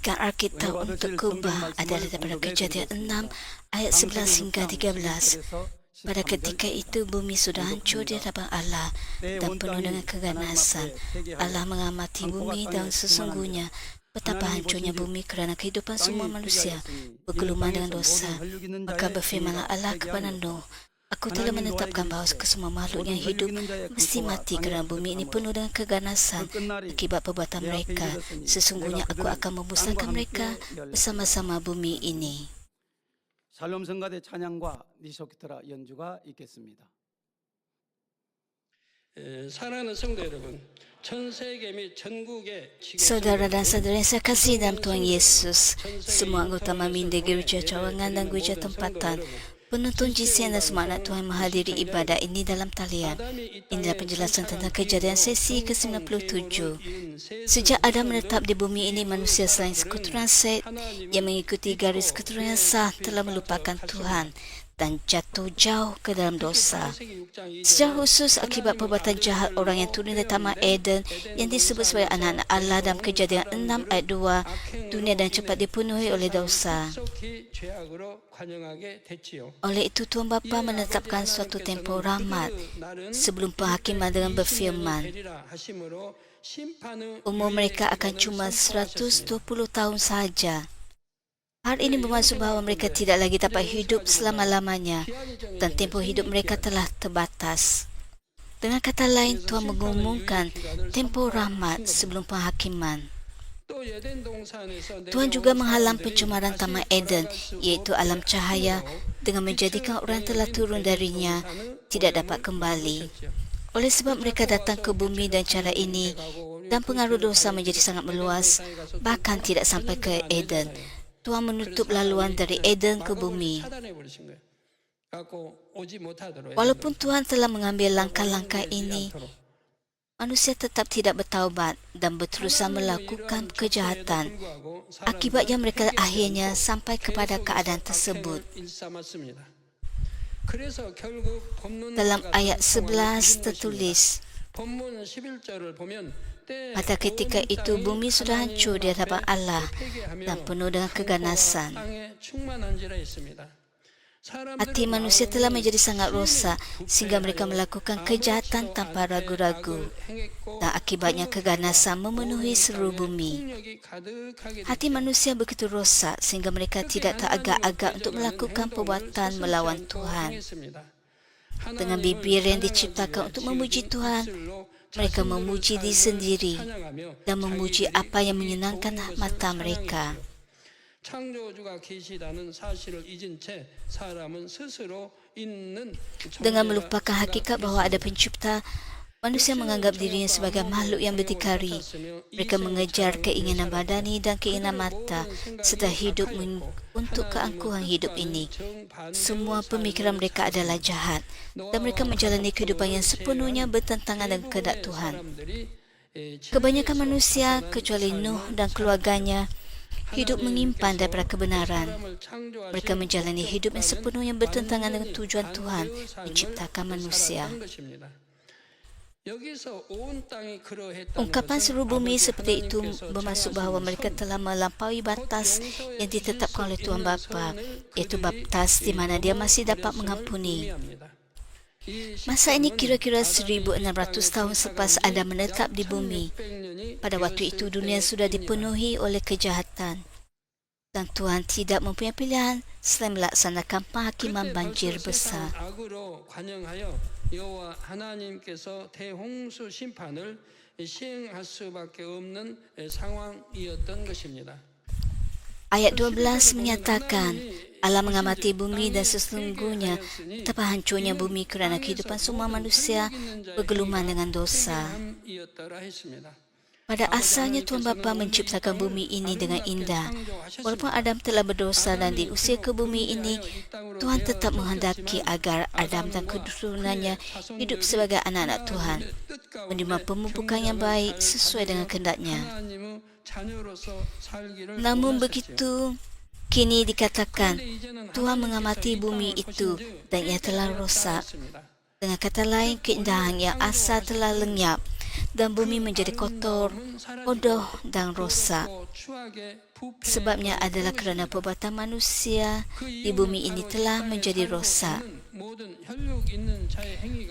Bisikan Alkitab untuk kubah adalah daripada Kejadian 6 ayat 11 hingga 13. Pada ketika itu bumi sudah hancur di hadapan Allah dan penuh dengan keganasan. Allah mengamati bumi dan sesungguhnya betapa hancurnya bumi kerana kehidupan semua manusia bergelumang dengan dosa. Maka berfirmanlah Allah kepada Nuh, Aku telah menetapkan bahawa kesemua makhluk yang hidup mesti mati kerana bumi ini penuh dengan keganasan akibat perbuatan mereka. Sesungguhnya aku akan memusnahkan mereka bersama-sama bumi ini. 샬롬 성가대 찬양과 니쇼키트라 연주가 있겠습니다. 사랑하는 성도 여러분, 전 세계 및 전국의 Saudara dan saudara yang saya kasih dalam Tuhan Yesus, semua anggota Maminde Gereja Cawangan dan Gereja Tempatan, penonton GCN dan semua anak Tuhan menghadiri ibadat ini dalam talian. Inilah penjelasan tentang kejadian sesi ke-97. Sejak Adam menetap di bumi ini, manusia selain keturunan Set yang mengikuti garis keturunan sah telah melupakan Tuhan dan jatuh jauh ke dalam dosa. Secara khusus akibat perbuatan jahat orang yang turun dari Taman Eden yang disebut sebagai anak-anak Allah dalam Kejadian 6 ayat 2, dunia dan cepat dipenuhi oleh dosa. Oleh itu Tuhan Bapa menetapkan suatu tempoh rahmat sebelum penghakiman dengan berfirman, umur mereka akan cuma 120 tahun sahaja. Hal ini bermaksud bahawa mereka tidak lagi dapat hidup selama-lamanya dan tempoh hidup mereka telah terbatas. Dengan kata lain, Tuhan mengumumkan tempoh rahmat sebelum penghakiman. Tuhan juga menghalang pencemaran Taman Eden, iaitu alam cahaya, dengan menjadikan orang yang telah turun darinya tidak dapat kembali. Oleh sebab mereka datang ke bumi dan cara ini, dan pengaruh dosa menjadi sangat meluas, bahkan tidak sampai ke Eden. Tuhan menutup laluan dari Eden ke bumi. Walaupun Tuhan telah mengambil langkah-langkah ini, manusia tetap tidak bertaubat dan berterusan melakukan kejahatan. Akibatnya mereka akhirnya sampai kepada keadaan tersebut. Dalam ayat 11 tertulis, pada ketika itu bumi sudah hancur di hadapan Allah dan penuh dengan keganasan. Hati manusia telah menjadi sangat rosak sehingga mereka melakukan kejahatan tanpa ragu-ragu, dan akibatnya keganasan memenuhi seluruh bumi. Hati manusia begitu rosak sehingga mereka tidak teragak-agak untuk melakukan perbuatan melawan Tuhan. Dengan bibir yang diciptakan untuk memuji Tuhan, mereka memuji diri sendiri dan memuji apa yang menyenangkan mata mereka. Dengan melupakan hakikat bahawa ada pencipta, manusia menganggap dirinya sebagai makhluk yang berdikari. Mereka mengejar keinginan badani dan keinginan mata serta hidup untuk keangkuhan hidup ini. Semua pemikiran mereka adalah jahat dan mereka menjalani kehidupan yang sepenuhnya bertentangan dengan kehendak Tuhan. Kebanyakan manusia, kecuali Nuh dan keluarganya, hidup menyimpan daripada kebenaran. Mereka menjalani hidup yang sepenuhnya bertentangan dengan tujuan Tuhan menciptakan manusia. Ungkapan seluruh bumi seperti itu bermaksud bahawa mereka telah melampaui batas yang ditetapkan oleh Tuhan Bapa, iaitu batas di mana Dia masih dapat mengampuni. Masa ini kira-kira 1,600 tahun selepas Adam menetap di bumi. Pada waktu itu dunia sudah dipenuhi oleh kejahatan, dan Tuhan tidak mempunyai pilihan selain melaksanakan penghakiman banjir besar. 여호와 하나님께서 대홍수 심판을 시행할 수밖에 없는 상황이었던 것입니다. Ayat 12 menyatakan, Allah mengamati bumi dan sesungguhnya betapa hancurnya bumi kerana kehidupan semua manusia bergelumang dengan dosa. Pada asalnya Tuhan Bapa menciptakan bumi ini dengan indah. Walaupun Adam telah berdosa dan diusir ke bumi ini, Tuhan tetap menghendaki agar Adam dan keturunannya hidup sebagai anak-anak Tuhan, menerima pemupukan yang baik sesuai dengan kehendak-Nya. Namun begitu, kini dikatakan Tuhan mengamati bumi itu dan ia telah rosak. Dengan kata lain, keindahan yang asal telah lenyap dan bumi menjadi kotor, bodoh dan rosak. Sebabnya adalah kerana perbuatan manusia di bumi ini telah menjadi rosak.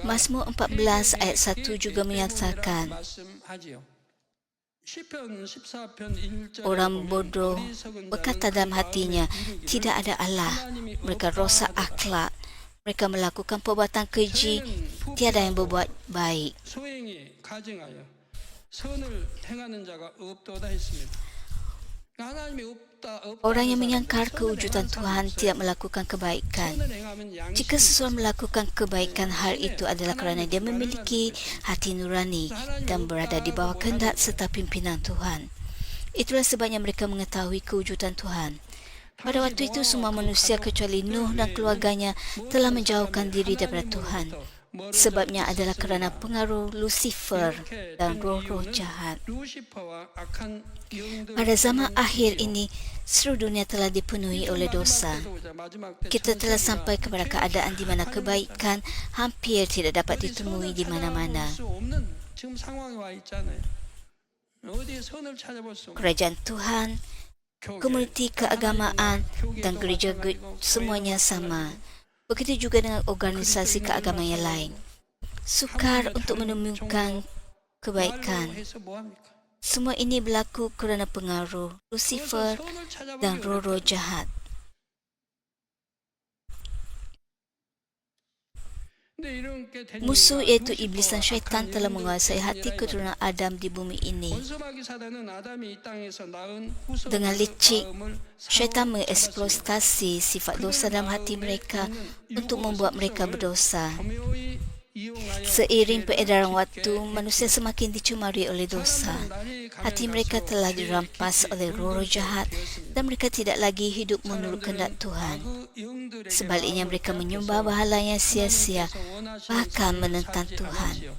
Mazmur 14 ayat 1 juga menyatakan, orang bodoh berkata dalam hatinya, tidak ada Allah. Mereka rosak akhlak. Mereka melakukan perbuatan keji, tiada yang berbuat baik. Orang yang menyangkal kewujudan Tuhan tidak melakukan kebaikan. Jika seseorang melakukan kebaikan, hal itu adalah kerana dia memiliki hati nurani dan berada di bawah kehendak serta pimpinan Tuhan. Itulah sebabnya mereka mengetahui kewujudan Tuhan. Pada waktu itu, semua manusia kecuali Nuh dan keluarganya telah menjauhkan diri daripada Tuhan. Sebabnya adalah kerana pengaruh Lucifer dan roh-roh jahat. Pada zaman akhir ini, seluruh dunia telah dipenuhi oleh dosa. Kita telah sampai kepada keadaan di mana kebaikan hampir tidak dapat ditemui di mana-mana. Kerajaan Tuhan, komuniti keagamaan dan gereja semuanya sama. Begitu juga dengan organisasi keagamaan yang lain. Sukar untuk menemukan kebaikan. Semua ini berlaku kerana pengaruh Lucifer dan roh-roh jahat. Musuh iaitu iblis dan syaitan telah menguasai hati keturunan Adam di bumi ini. Dengan licik, syaitan mengeksploitasi sifat dosa dalam hati mereka untuk membuat mereka berdosa. Seiring peredaran waktu, manusia semakin dicemari oleh dosa. Hati mereka telah dirampas oleh roh-roh jahat dan mereka tidak lagi hidup menurut kehendak Tuhan. Sebaliknya, mereka menyembah berhala yang sia-sia, bahkan menentang Tuhan.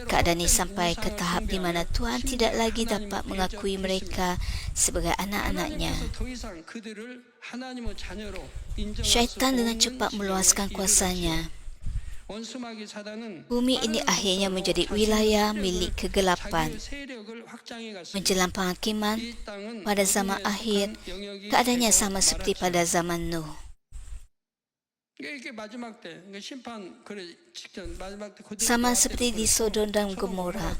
Keadaan ini sampai ke tahap di mana Tuhan tidak lagi dapat mengakui mereka sebagai anak-anaknya. Syaitan dengan cepat meluaskan kuasanya. Bumi ini akhirnya menjadi wilayah milik kegelapan. Menjelang penghakiman pada zaman akhir, keadaannya sama seperti pada zaman Nuh. Sama seperti di Sodom dan Gomora.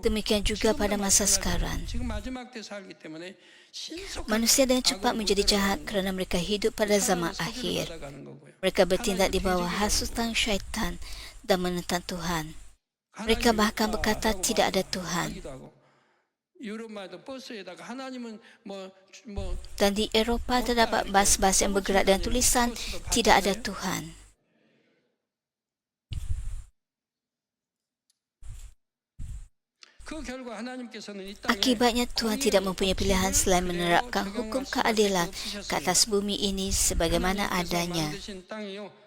Demikian juga pada masa sekarang. Manusia dengan cepat menjadi jahat kerana mereka hidup pada zaman akhir. Mereka bertindak di bawah hasutan syaitan dan menentang Tuhan. Mereka bahkan berkata tidak ada Tuhan. Dan di Eropah terdapat bas-bas yang bergerak dan tulisan tidak ada Tuhan. Akibatnya Tuhan tidak mempunyai pilihan selain menerapkan hukum keadilan ke atas bumi ini sebagaimana adanya.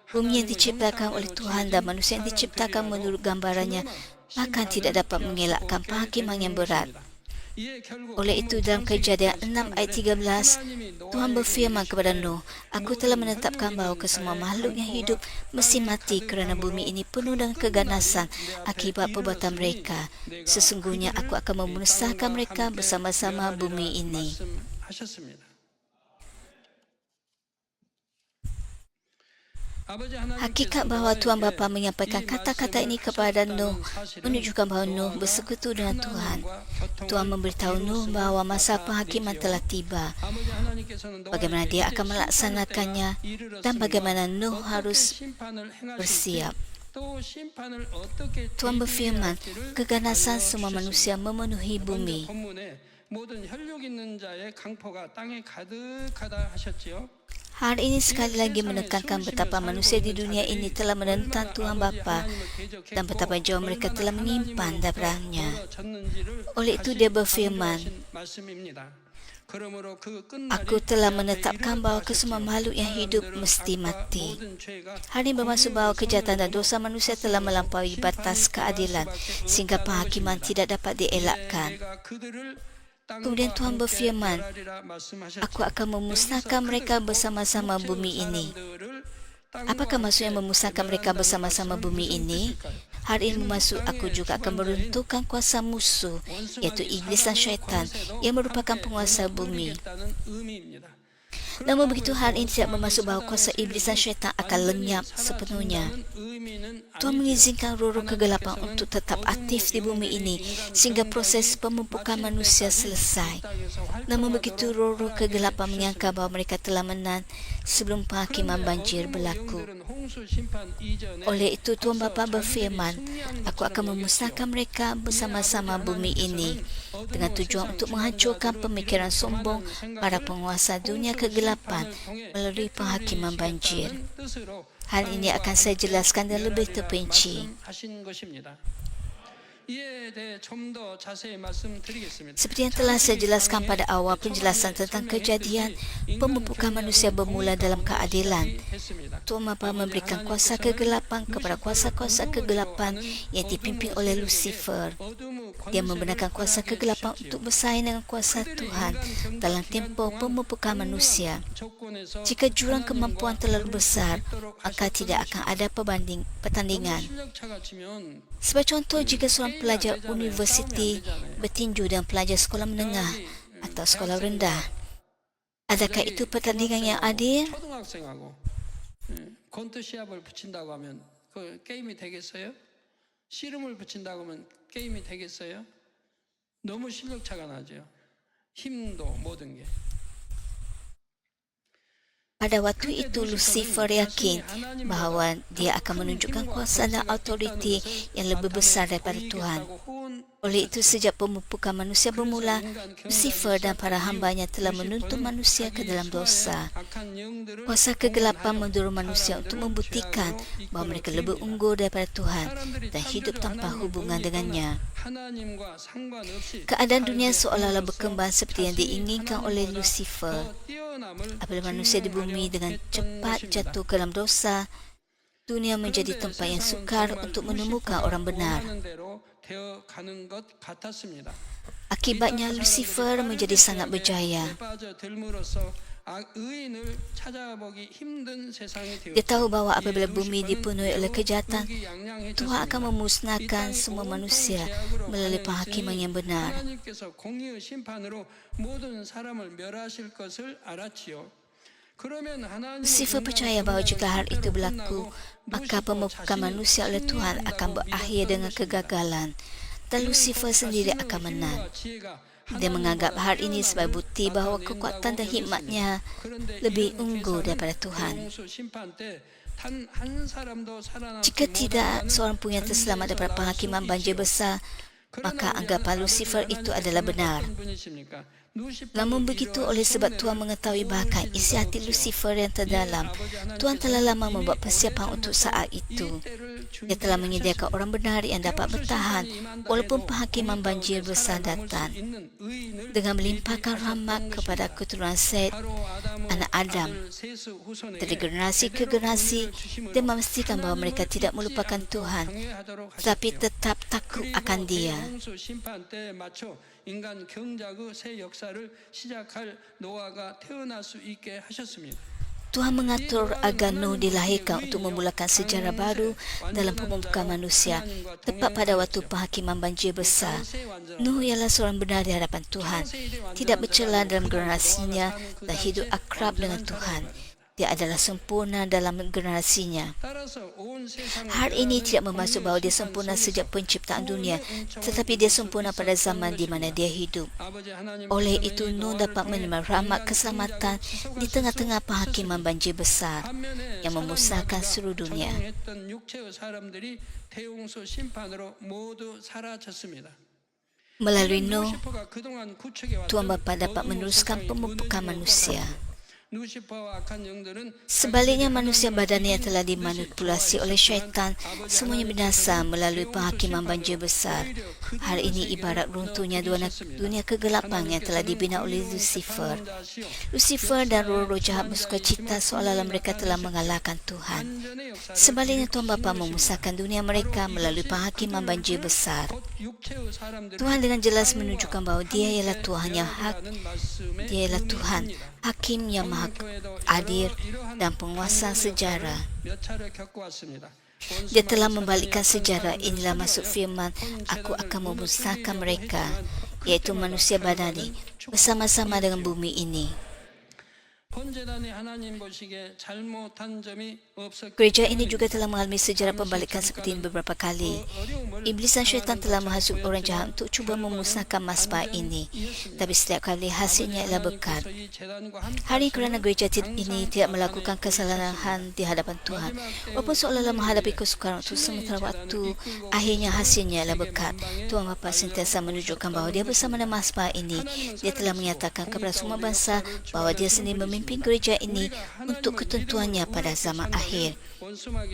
Bumi yang diciptakan oleh Tuhan dan manusia yang diciptakan menurut gambarannya bahkan tidak dapat mengelakkan penghakiman yang berat. Oleh itu dalam Kejadian 6 ayat 13, Tuhan berfirman kepada Nuh, aku telah menetapkan bahawa kesemua makhluk yang hidup mesti mati kerana bumi ini penuh dengan keganasan akibat perbuatan mereka. Sesungguhnya aku akan memusnahkan mereka bersama-sama bumi ini. Hakikat bahawa Tuhan Bapa menyampaikan kata-kata ini kepada Nuh menunjukkan bahawa Nuh bersekutu dengan Tuhan. Tuhan memberitahu Nuh bahawa masa penghakiman telah tiba. Bagaimana dia akan melaksanakannya dan bagaimana Nuh harus bersiap. Tuhan berfirman, keganasan semua manusia memenuhi bumi. Hal ini sekali lagi menekankan betapa manusia di dunia ini telah menentang Tuhan Bapa dan betapa jauh mereka telah menyimpan daripadanya. Oleh itu dia berfirman, aku telah menetapkan bahawa kesemua makhluk yang hidup mesti mati. Hal ini bermaksud bahawa kejahatan dan dosa manusia telah melampaui batas keadilan sehingga penghakiman tidak dapat dielakkan. Kemudian Tuhan berfirman, aku akan memusnahkan mereka bersama-sama bumi ini. Apakah maksudnya memusnahkan mereka bersama-sama bumi ini? Hari ini maksud aku juga akan meruntuhkan kuasa musuh, iaitu iblis dan syaitan yang merupakan penguasa bumi. Namun begitu, hal ini tidak bermaksud bahawa kuasa iblis dan syaitan akan lenyap sepenuhnya. Tuhan mengizinkan roh-roh kegelapan untuk tetap aktif di bumi ini sehingga proses pemupukan manusia selesai. Namun begitu, roh-roh kegelapan menyangka bahawa mereka telah menang sebelum penghakiman banjir berlaku. Oleh itu, Tuhan Bapa berfirman, aku akan memusnahkan mereka bersama-sama bumi ini dengan tujuan untuk menghancurkan pemikiran sombong para penguasa dunia kegelapan melalui penghakiman banjir. Hal ini akan saya jelaskan dan lebih terperinci. Seperti yang telah saya jelaskan pada awal penjelasan tentang kejadian pemupukan manusia bermula dalam keadilan. Tuhan Bapa memberikan kuasa kegelapan kepada kuasa-kuasa kegelapan yang dipimpin oleh Lucifer. Dia membenarkan kuasa kegelapan untuk bersaing dengan kuasa Tuhan dalam tempoh pemupukan manusia. Jika jurang kemampuan terlalu besar, maka tidak akan ada pertandingan. Sebagai contoh, jika seorang pelajar universiti bertinju dengan pelajar sekolah menengah atau sekolah rendah, adakah itu pertandingan yang adil? 콘트 시합을 붙인다고 하면 그 게임이 되겠어요? 씨름을 붙인다고 하면 게임이 되겠어요? 너무 실력 차가 나죠. 힘도 모든 게. Pada waktu itu, Lucifer yakin bahawa dia akan menunjukkan kuasa dan autoriti yang lebih besar daripada Tuhan. Oleh itu, sejak pemupukan manusia bermula, Lucifer dan para hambanya telah menuntun manusia ke dalam dosa. Kuasa kegelapan mendorong manusia untuk membuktikan bahawa mereka lebih unggul daripada Tuhan dan hidup tanpa hubungan dengannya. Keadaan dunia seolah-olah berkembang seperti yang diinginkan oleh Lucifer. Apabila manusia di bumi dengan cepat jatuh ke dalam dosa, dunia menjadi tempat yang sukar untuk menemukan orang benar. Akibatnya, Lucifer menjadi sangat berjaya. Dia tahu bahawa apabila bumi dipenuhi oleh kejahatan, Tuhan akan memusnahkan semua manusia melalui penghakiman yang benar. Lucifer percaya bahawa jika hal itu berlaku, maka pemupukan manusia oleh Tuhan akan berakhir dengan kegagalan dan Lucifer sendiri akan menang. Dia menganggap hal ini sebagai bukti bahawa kekuatan dan hikmatnya lebih unggul daripada Tuhan. Jika tidak seorang pun yang terselamat daripada penghakiman banjir besar, maka anggapan Lucifer itu adalah benar. Namun begitu, oleh sebab Tuhan mengetahui bahkan isi hati Lucifer yang terdalam, Tuhan telah lama membuat persiapan untuk saat itu. Dia telah menyediakan orang benar yang dapat bertahan walaupun penghakiman banjir besar datang. Dengan melimpahkan rahmat kepada keturunan Set, anak Adam, dari generasi ke generasi, dia memastikan bahawa mereka tidak melupakan Tuhan, tetapi tetap takut akan Dia. 인간 경작의 새 역사를 시작할 노아가 태어날 수 있게 하셨습니다. Tuhan mengatur agar Nuh dilahirkan untuk memulakan sejarah baru dalam pemupukan manusia, tepat pada waktu penghakiman banjir besar. Nuh ialah seorang benar di hadapan Tuhan, tidak bercela dalam generasinya dan hidup akrab dengan Tuhan. Dia adalah sempurna dalam generasinya. Hal ini tidak bermaksud bahawa dia sempurna sejak penciptaan dunia, tetapi dia sempurna pada zaman di mana dia hidup. Oleh itu, Nuh dapat menerima rahmat keselamatan di tengah-tengah penghakiman banjir besar yang memusnahkan seluruh dunia. Melalui Nuh, Tuhan Bapa dapat meneruskan pemupukan manusia. Sebaliknya, manusia badani yang telah dimanipulasi oleh syaitan semuanya binasa melalui penghakiman banjir besar. Hal ini ibarat runtuhnya dunia kegelapan yang telah dibina oleh Lucifer. Lucifer dan roh-roh jahat bersukacita seolah-olah mereka telah mengalahkan Tuhan. Sebaliknya, Tuhan Bapa memusnahkan dunia mereka melalui penghakiman banjir besar. Tuhan dengan jelas menunjukkan bahawa Dia ialah Tuhan yang hak, Dia ialah Tuhan Hakim yang maha adil dan penguasa sejarah. Dia telah membalikkan sejarah. Inilah maksud firman, aku akan memusnahkan mereka, iaitu manusia badani, bersama-sama dengan bumi ini. 번제단이 하나님 보시기에 잘못한 점이 없었기 Gereja ini juga telah mengalami sejarah pembalikan seperti ini beberapa kali. Iblis dan syaitan telah menghasut orang jahat untuk cuba memusnahkan mazbah ini. Tapi setiap kali hasilnya ialah berkat. 이 재단과 함께 Hari kerana gereja ini tidak melakukan kesalahan di hadapan Tuhan, walaupun seolah-olah menghadapi kesukaran untuk sementara waktu, akhirnya hasilnya ialah berkat. Tuhan Bapa sentiasa menunjukkan bahawa dia bersama dengan mazbah ini. Dia telah menyatakan kepada semua bangsa bahawa dia sendiri memimpin gereja ini untuk ketentuannya pada zaman akhir.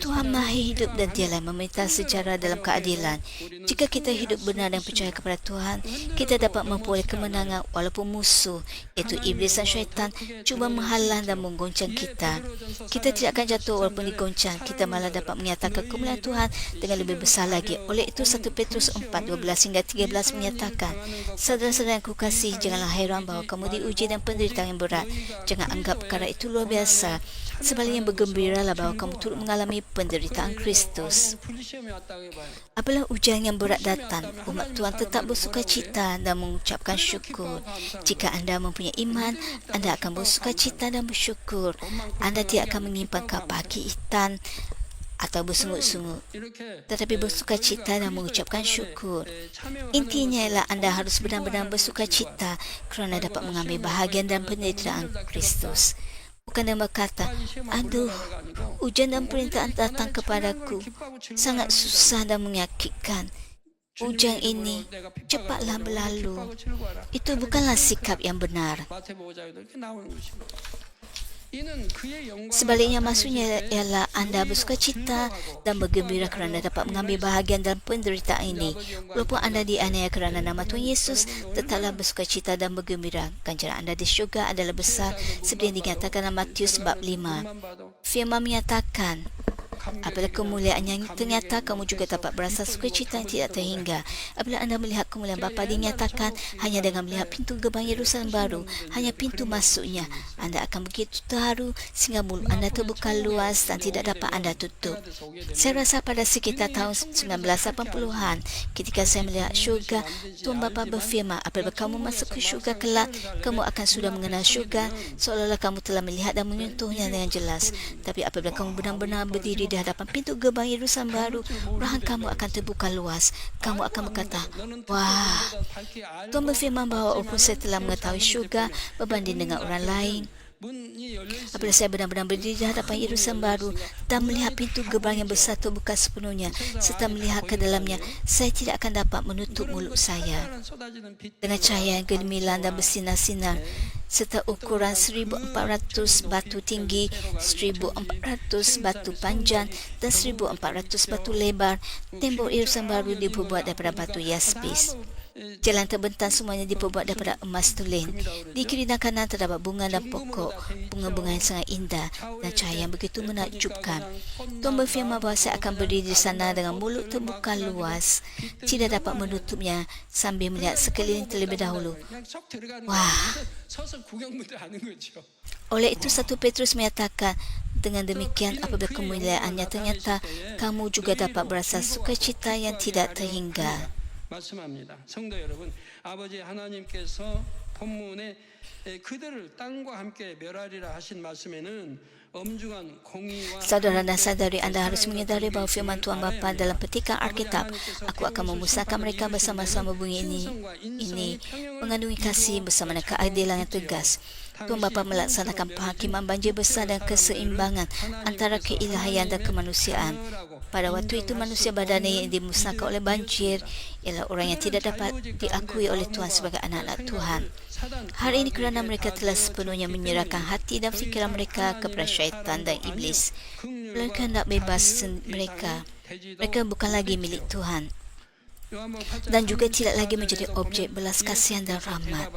Tuhan Maha hidup dan dialah memerintah sejarah dalam keadilan. Jika kita hidup benar dan percaya kepada Tuhan, kita dapat memperoleh kemenangan walaupun musuh, iaitu iblis dan syaitan, cuba menghalang dan menggoncang kita. Kita tidak akan jatuh walaupun digoncang. Kita malah dapat menyatakan kemuliaan Tuhan dengan lebih besar lagi. Oleh itu 1 Petrus 4, 12 hingga 13 menyatakan, saudara-saudara yang kukasihi, janganlah heran bahawa kamu diuji dan penderitaan yang berat. Jangan anggap perkara itu luar biasa. Sebaliknya bergembiralah bahawa kamu turut mengalami penderitaan Kristus. 분리시험이 왔다고 해봐요. Apabila ujian yang berat datang, umat Tuhan tetap bersukacita dan mengucapkan syukur. Jika anda mempunyai iman, anda akan bersukacita dan bersyukur. Anda tidak akan menyimpan kepahitan atau bersungut-sungut, 이렇게 tetapi bersukacita dan mengucapkan syukur. Intinya ialah anda harus benar-benar bersukacita kerana dapat mengambil bahagian dan penderitaan Kristus. Bukan dia berkata, aduh, ujian dan perintahan datang kepadaku sangat susah dan menyakitkan. Ujian ini cepatlah berlalu. Itu bukanlah sikap yang benar. 마태복음에도 이렇게 나오는 것이고. 이는 그의 영광을 Sebaliknya maksudnya ialah anda bersukacita dan bergembira kerana dapat mengambil bahagian dalam penderitaan ini. Walaupun anda dianiaya kerana nama Tuhan Yesus, tetaplah bersukacita dan bergembira. Ganjaran anda di syurga adalah besar seperti yang dinyatakan dalam Matius bab 5. 봐도 Firman menyatakan, apabila kemuliaan yang ternyata, kamu juga dapat berasa sukacita yang tidak terhingga. Apabila anda melihat kemuliaan Bapa dinyatakan, hanya dengan melihat pintu gerbang Yerusalem baru, hanya pintu masuknya, anda akan begitu terharu sehingga mulut anda terbuka luas dan tidak dapat anda tutup. Saya rasa pada sekitar tahun 1980-an, ketika saya melihat syurga, Tuhan Bapa berfirman, apabila kamu masuk ke syurga kelak, kamu akan sudah mengenal syurga, seolah-olah kamu telah melihat dan menyentuhnya dengan jelas. Tapi apabila kamu benar-benar berdiri di hadapan pintu gerbang Yerusalem baru, rahang kamu akan terbuka luas. Kamu akan berkata, wah, Tuhan berfirman bahawa walaupun saya telah mengetahui syurga berbanding dengan orang lain, 문이 열려 있으면 apabila saya benar-benar berdiri di hadapan Yerusalem baru dan melihat pintu gerbang yang besar terbuka sepenuhnya serta melihat ke dalamnya, saya tidak akan dapat menutup mulut saya. 쏟아지는 빛 Dengan cahaya yang gemilang dan bersinar-sinar serta ukuran 1,400 batu tinggi, 1,400 batu panjang dan 1,400 batu lebar, tembok Yerusalem baru diperbuat daripada batu yaspis. Jalan terbentang semuanya diperbuat daripada emas tulen. Di kiri dan kanan terdapat bunga dan pokok, bunga-bunga yang sangat indah dan cahaya yang begitu menakjubkan. Tuhan berfirman bahawa saya akan berdiri di sana dengan mulut terbuka luas, tidak dapat menutupnya, sambil melihat sekeliling terlebih dahulu. 그냥 쏙 들어가는 와. 거예요. 서서 구경만 하는 거죠. Oleh itu 1 Petrus menyatakan, dengan demikian apabila kemuliaannya ternyata, kamu juga dapat berasa sukacita yang tidak terhingga. 말씀합니다. 성도 여러분, 아버지 하나님께서 본문에 그들을 땅과 함께 멸하리라 하신 말씀에는 엄중한 공의와 Saudara dan saudari, anda harus menyadari bahawa firman Tuhan Bapa dalam petikan Alkitab, aku akan memusnahkan mereka bersama-sama bumi ini mengandungi kasih bersama dengan keadilan yang tegas. Tuhan Bapa melaksanakan penghakiman banjir besar dan keseimbangan antara keilahian dan kemanusiaan. Pada waktu itu manusia badani yang dimusnahkan oleh banjir ialah orang yang tidak dapat diakui oleh Tuhan sebagai anak-anak Tuhan. Hari ini kerana mereka telah sepenuhnya menyerahkan hati dan fikiran mereka kepada syaitan dan iblis, mereka hendak bebas mereka. Mereka bukan lagi milik Tuhan dan juga tidak lagi menjadi objek belas kasihan dan rahmat.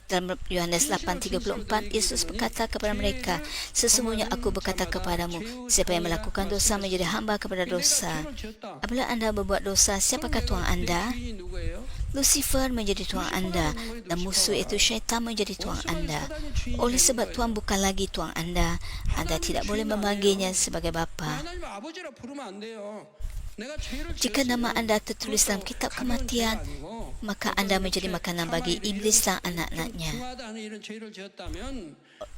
Dalam Yohanes 8:34, Yesus berkata kepada mereka, sesungguhnya aku berkata kepadamu, siapa yang melakukan dosa menjadi hamba kepada dosa. Apabila anda berbuat dosa, siapakah Tuhan anda? Lucifer menjadi tuan anda dan musuh itu syaitan menjadi tuan anda. Oleh sebab Tuhan bukan lagi tuan anda tidak boleh memanggilnya sebagai bapa. 하나님 아버지라 부르면 안 돼요. 내가 죄를 Jika nama 지었으면 anda tertulis dalam 그것도 kitab 가벼운 죄가 kematian, 아니고 maka anda menjadi makanan bagi iblis dan 좀 anak-anaknya. 중하다 하는 이런 죄를 지었다면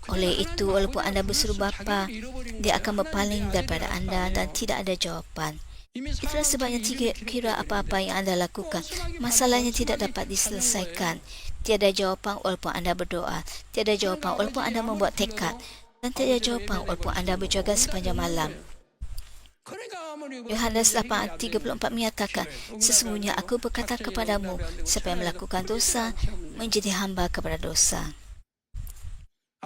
Oleh itu, walaupun anda berseru bapa, dia akan berpaling daripada anda dan tidak ada jawapan. Itulah sebabnya tidak kira apa-apa yang anda lakukan, masalahnya tidak dapat diselesaikan. Tiada jawapan walaupun anda berdoa, tiada jawapan walaupun anda membuat tekad, dan tiada jawapan walaupun anda berjaga sepanjang malam. Yohanes 8:34 menyatakan, sesungguhnya aku berkata kepadamu, siapa yang melakukan dosa, menjadi hamba kepada dosa.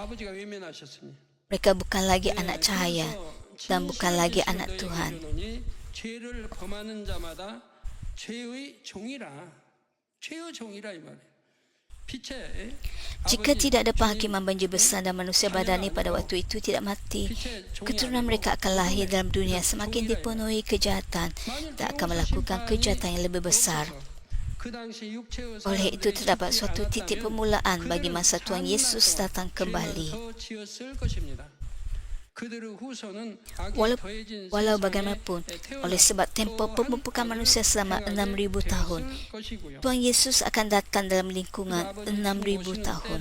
아버지가 외면하셨으니 Mereka bukan lagi anak cahaya dan bukan lagi anak Tuhan. 죄를 범하는 자마다 죄의 종이라 이 말이에요. 빛의 Jika tidak ada penghakiman banjir besar dan manusia badani pada waktu itu tidak mati, keturunan mereka akan lahir dalam dunia semakin dipenuhi kejahatan dan akan melakukan kejahatan yang lebih besar. Oleh itu terdapat suatu titik permulaan bagi masa Tuhan Yesus datang kembali. Walau bagaimanapun, oleh sebab tempoh pemumpukan manusia selama 6,000 tahun, Tuhan Yesus akan datang dalam lingkungan 6,000 tahun.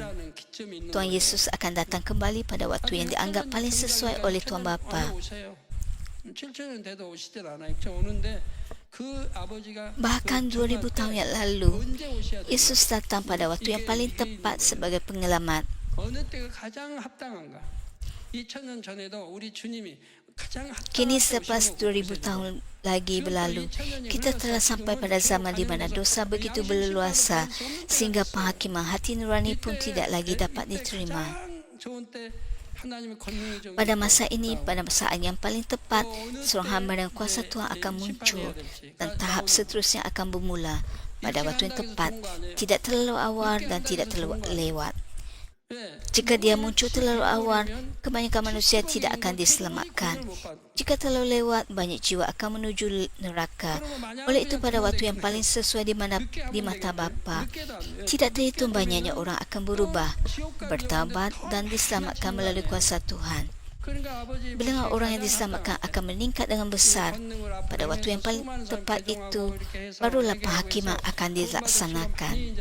Tuhan Yesus akan datang kembali pada waktu yang dianggap paling sesuai oleh Tuhan Bapa. Bahkan 2,000 tahun yang lalu, Yesus datang pada waktu yang paling tepat sebagai penyelamat. Kini selepas 2,000 tahun lagi berlalu, kita telah sampai pada zaman di mana dosa begitu berleluasa sehingga penghakiman hati nurani pun tidak lagi dapat diterima. Pada masa ini, pada saat yang paling tepat, seorang hamba dan kuasa Tuhan akan muncul dan tahap seterusnya akan bermula pada waktu yang tepat, tidak terlalu awal dan tidak terlalu lewat. Jika dia muncul terlalu awal, kebanyakan manusia tidak akan diselamatkan. Jika terlalu lewat, banyak jiwa akan menuju neraka. Oleh itu pada waktu yang paling sesuai di mata Bapa, tidak terhitung banyaknya orang akan berubah, bertaubat dan diselamatkan melalui kuasa Tuhan. Bilangan orang yang diselamatkan akan meningkat dengan besar. Pada waktu yang paling tepat itu, barulah penghakiman akan dilaksanakan.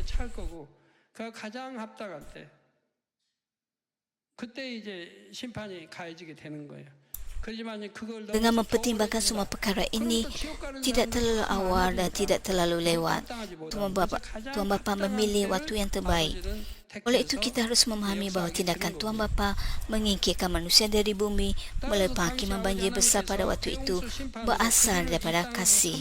Dengan mempertimbangkan semua perkara ini, tidak terlalu awal dan tidak terlalu lewat, Tuhan Bapa memilih waktu yang terbaik. Oleh itu kita harus memahami bahawa tindakan Tuhan Bapa mengingkirkan manusia dari bumi melalui penghakiman banjir besar pada waktu itu berasal daripada kasih.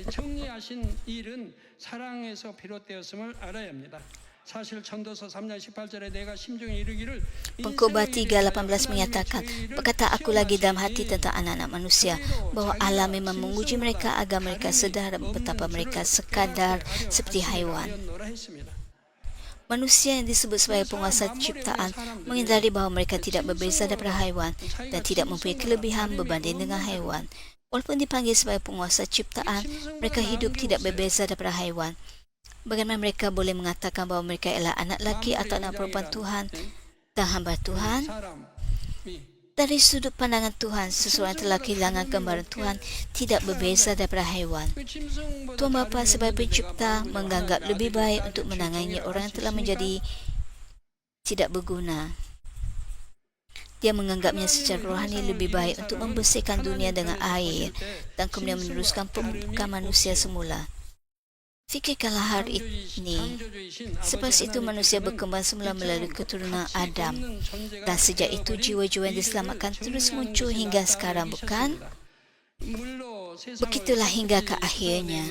정리하신 일은 사랑에서 비롯되었음을 알아야 합니다. 사실 전도서 3장 18절에 내가 심중에 이르기를 Pengkhotbah 3:18 menyatakan, berkata aku lagi dalam hati tentang anak-anak manusia bahawa Allah memang menguji mereka agar mereka sedar betapa mereka sekadar seperti haiwan. Manusia yang disebut sebagai penguasa ciptaan menyadari bahawa mereka tidak berbeza daripada haiwan dan tidak mempunyai kelebihan berbanding dengan haiwan. Walaupun dipanggil sebagai penguasa ciptaan, mereka hidup tidak berbeza daripada haiwan. Bagaimana mereka boleh mengatakan bahawa mereka ialah anak lelaki atau anak perempuan Tuhan dan hamba Tuhan? Dari sudut pandangan Tuhan, seseorang telah kehilangan gambaran Tuhan tidak berbeza daripada haiwan. Tuhan Bapa sebagai pencipta menganggap lebih baik untuk menangani orang yang telah menjadi tidak berguna. Dia menganggapnya secara rohani lebih baik untuk membersihkan dunia dengan air dan kemudian meneruskan pembukaan manusia semula. Fikirkanlah hari ini. Selepas itu manusia berkembang semula melalui keturunan Adam. Dan sejak itu jiwa-jiwa yang diselamatkan terus muncul hingga sekarang, bukan? Begitulah hingga ke akhirnya.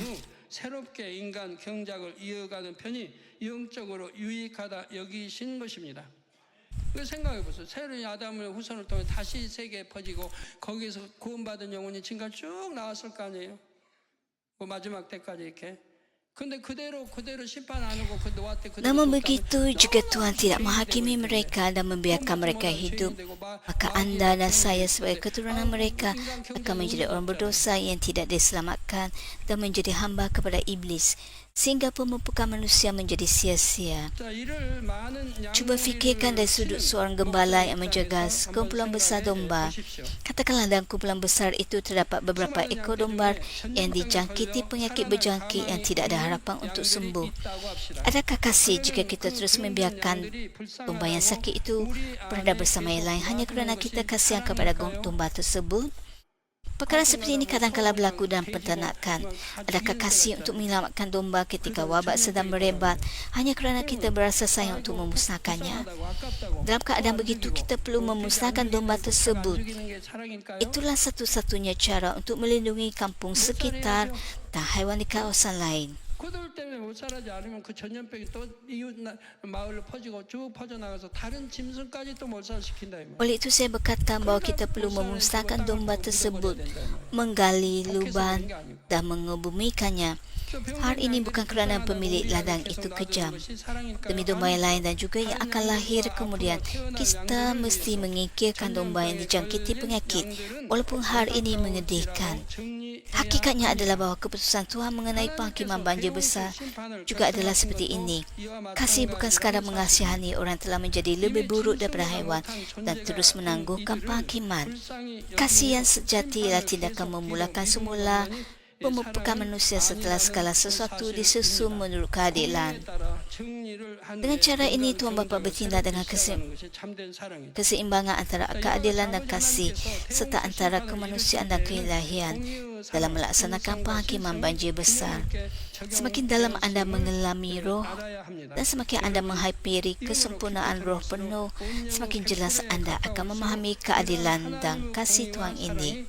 새롭게 인간 경작을 이어가는 편이 영적으로 유익하다 여기신 것입니다. 생각해 보세요. 새로운 아담의 후손을 통해 다시 세계에 퍼지고 거기에서 구원받은 영혼이 지금까지 쭉 나왔을 거 아니에요. 그 마지막 때까지 이렇게. Namun begitu, jika Tuhan tidak menghakimi mereka dan membiarkan mereka hidup, maka anda dan saya sebagai keturunan mereka akan menjadi orang berdosa yang tidak diselamatkan dan menjadi hamba kepada iblis sehingga pemupukan manusia menjadi sia-sia. 자, 이를 많은 Cuba fikirkan dari sudut seorang gembala yang menjaga sekumpulan besar domba. Katakanlah dalam kumpulan besar itu terdapat beberapa ekor domba yang dijangkiti penyakit berjangkit yang tidak ada harapan untuk sembuh. Adakah kasih jika kita terus membiarkan domba yang sakit itu berada bersama yang lain hanya kerana kita kasihan kepada domba tersebut? Perkara seperti ini kadang-kala berlaku dalam peternakan. Adakah kasih untuk menyelamatkan domba ketika wabak sedang merebak hanya kerana kita berasa sayang untuk memusnahkannya? Dalam keadaan begitu, kita perlu memusnahkan domba tersebut. Itulah satu-satunya cara untuk melindungi kampung sekitar dan haiwan di kawasan lain. 그들 때문에 못 살아지 않으면 그 전염병이 또 이웃 마을로 퍼지고 쭉 퍼져나가서 다른 짐승까지 또 몰살시킨다 이 말이야. Oleh itu saya berkata bahawa kita perlu memusnahkan domba tersebut, menggali lubang dan mengebumikannya. Hal ini bukan kerana pemilik ladang itu kejam. Demi domba yang lain dan juga yang akan lahir kemudian, kita mesti mengikirkan domba yang dijangkiti penyakit, walaupun hal ini menyedihkan. Hakikatnya adalah bahawa keputusan Tuhan mengenai penghakiman banjir besar juga adalah seperti ini. Kasih bukan sekadar mengasihani orang telah menjadi lebih buruk daripada haiwan dan terus menangguhkan penghakiman. Kasih yang sejati ialah tindakan memulakan semula pemupukan manusia setelah segala sesuatu disusun menurut keadilan. Dengan cara ini, Tuhan Bapa bertindak dengan keseimbangan antara keadilan dan kasih serta antara kemanusiaan dan keilahian dalam melaksanakan penghakiman banjir besar. Semakin dalam anda mengelami roh dan semakin anda menghampiri kesempurnaan roh penuh, semakin jelas anda akan memahami keadilan dan kasih Tuhan ini.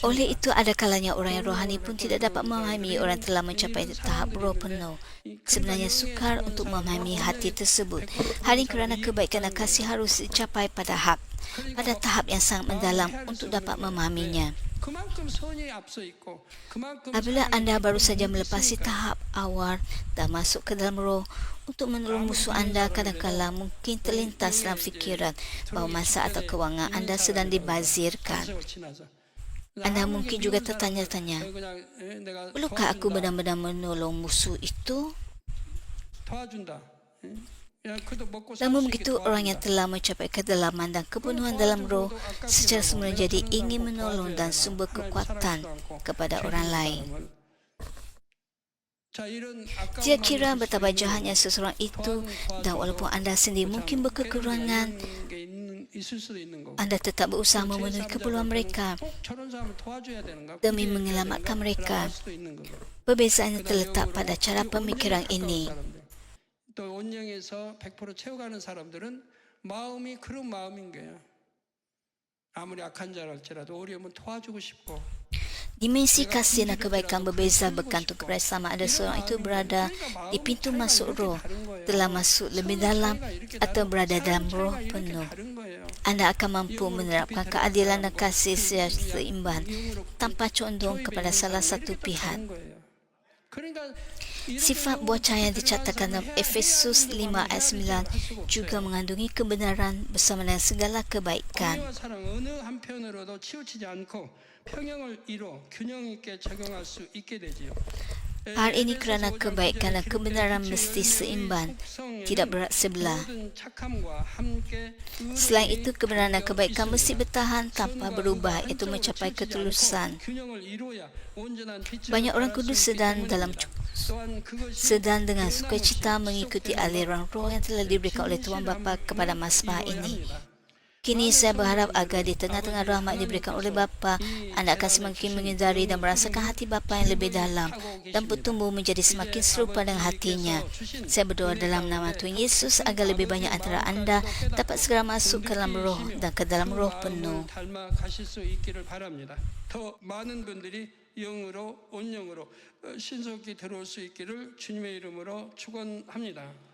Oleh itu, ada kalanya orang yang rohani pun tidak dapat memahami orang telah mencapai tahap roh penuh. Sebenarnya sukar untuk memahami hati tersebut. Hal ini kerana kebaikan dan kasih harus dicapai pada tahap yang sangat mendalam untuk dapat memahaminya. Apabila anda baru saja melepasi tahap awal dan masuk ke dalam roh untuk menolong musuh anda, kadang-kala mungkin terlintas dalam fikiran bahawa masa atau kewangan anda sedang dibazirkan. Anda mungkin juga tertanya-tanya, perlukah aku benar-benar menolong musuh itu? Namun begitu, orang yang telah mencapai kedalaman dan kepenuhan dalam roh secara semula jadi ingin menolong dan sumber kekuatan kepada orang lain. Dia kira betapa jahatnya seseorang itu, dan walaupun anda sendiri mungkin berkekurangan, anda tetap berusaha memenuhi keperluan mereka demi menyelamatkan mereka. Perbezaannya terletak pada cara pemikiran ini. 또 온영에서 100% 채워가는 사람들은 마음이 그런 마음인 거야. 아무리 악한 자랄지라도 어려우면 도와주고 싶고. Dimensi kasih dan kebaikan berbeza bergantung kepada sama ada seorang itu berada di pintu masuk roh, telah masuk lebih dalam atau berada dalam roh penuh. Anda akan mampu menerapkan keadilan dan kasih secara seimbang tanpa condong kepada salah satu pihak. Sifat buah cahaya yang dicatatkan dalam Efesus 5 ayat 9 juga mengandungi kebenaran bersama dengan segala kebaikan. Hal ini kerana kebaikan dan kebenaran mesti seimbang, tidak berat sebelah. Selain itu, kebenaran dan kebaikan mesti bertahan tanpa berubah, iaitu mencapai ketulusan. Banyak orang kudus sedang dengan sukacita mengikuti aliran roh yang telah diberikan oleh Tuhan Bapa kepada mazbah ini. Kini saya berharap agar di tengah-tengah rahmat diberikan oleh Bapa, anda akan semakin mengedari dan merasakan hati Bapa yang lebih dalam dan bertumbuh menjadi semakin serupa dengan hatinya. Saya berdoa dalam nama Tuhan Yesus agar lebih banyak antara anda dapat segera masuk ke dalam roh dan ke dalam roh penuh. 더 많은 분들이 영으로 온영으로 신속히 들어올 수 있기를 주님의 이름으로 축원합니다.